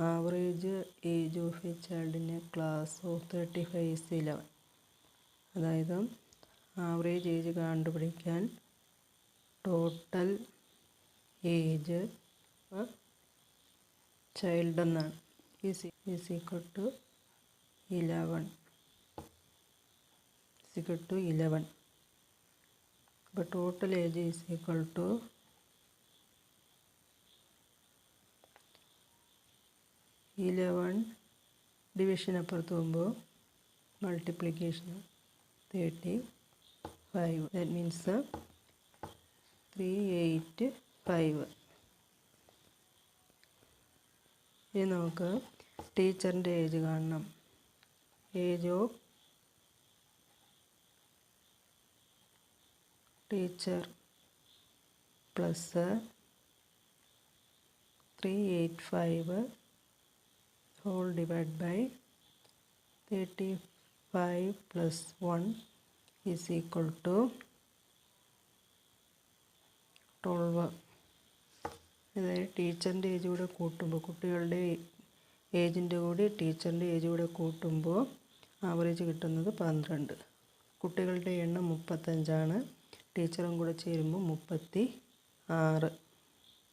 Average age of a child in a class of 35 is 11. അതായത് average age കണ്ടുപിടിക്കാൻ total age child എന്നാണ് is equal to 11. അപ്പോൾ total age is equal to 11 division അപ്പുറത്ത് പോകുമ്പോൾ multiplication 35. That means 385. ഇനി നമുക്ക് ടീച്ചറിൻ്റെ ഏജ് കാണണം. Age of teacher plus 385 whole divided by 35 plus 1 is equal to 12. അതായത് ടീച്ചറിൻ്റെ ഏജ് കൂടെ കൂട്ടുമ്പോൾ കുട്ടികളുടെ ഏജിൻ്റെ കൂടി ടീച്ചറിൻ്റെ ഏജ് കൂടെ കൂട്ടുമ്പോൾ ആവറേജ് കിട്ടുന്നത് 12. കുട്ടികളുടെ എണ്ണം 35 ടീച്ചറും കൂടെ ചേരുമ്പോൾ 36.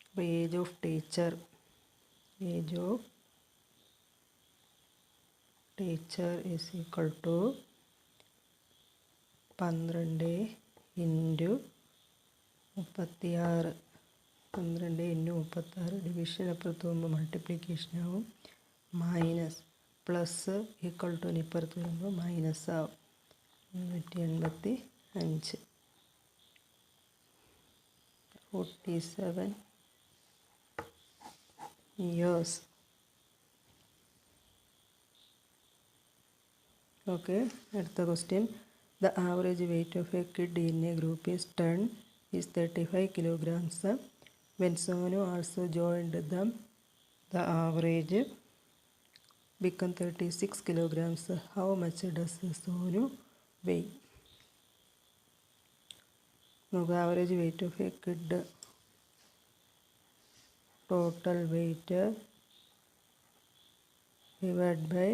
അപ്പോൾ age of teacher is equal to 12 into 36. 12 into 36 division അപ്പുറത്ത് പോകുമ്പോൾ മൾട്ടിപ്ലിക്കേഷൻ ആവും. മൈനസ് പ്ലസ് ഈക്വൽ ടു ഇപ്പുറത്ത് വരുമ്പോൾ മൈനസ് ആവും. 385. 47 years. Okay, അടുത്ത question. The average weight of a kid in a group is 35 kilograms. When Sonu also joined them, the average become 36 kilograms. How much does Sonu weigh? നമുക്ക് average weight of a kid total weight divide by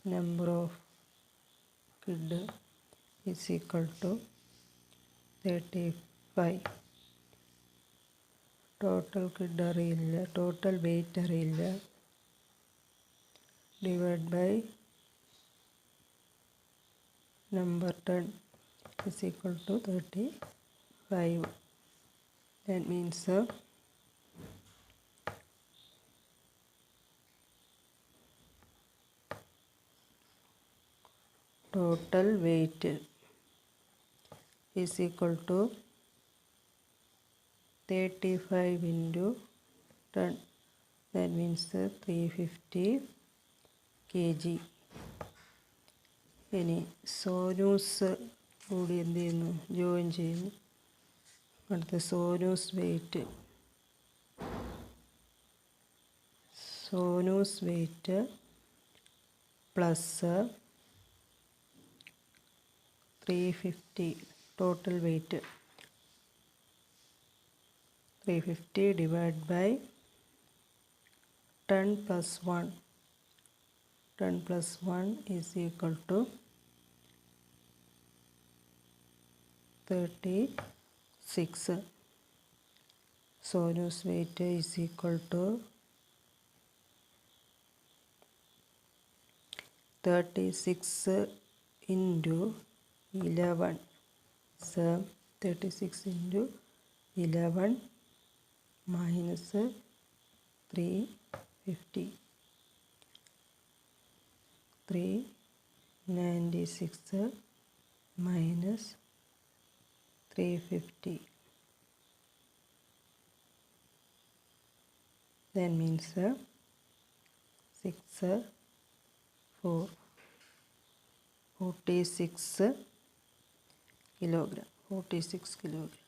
number of kid is equal to 35. Total kid അറിയില്ല, total weight അറിയില്ല. Divide by number 10 is equal to 35. That means total weight is equal to 35 into 10. That means 350 kg. ഇനി സോനൂസ് കൂടി എന്ത് ചെയ്യുന്നു, join ചെയ്യുന്നു. അടുത്ത സോനൂസ് weight plus 350 total weight 350 divide by 10 plus 1. 10 plus 1 is equal to 36. Sonu's weight is equal to 36 into 11. So 36 into 11 minus 350. 396 minus 350. That means 46 kilogram.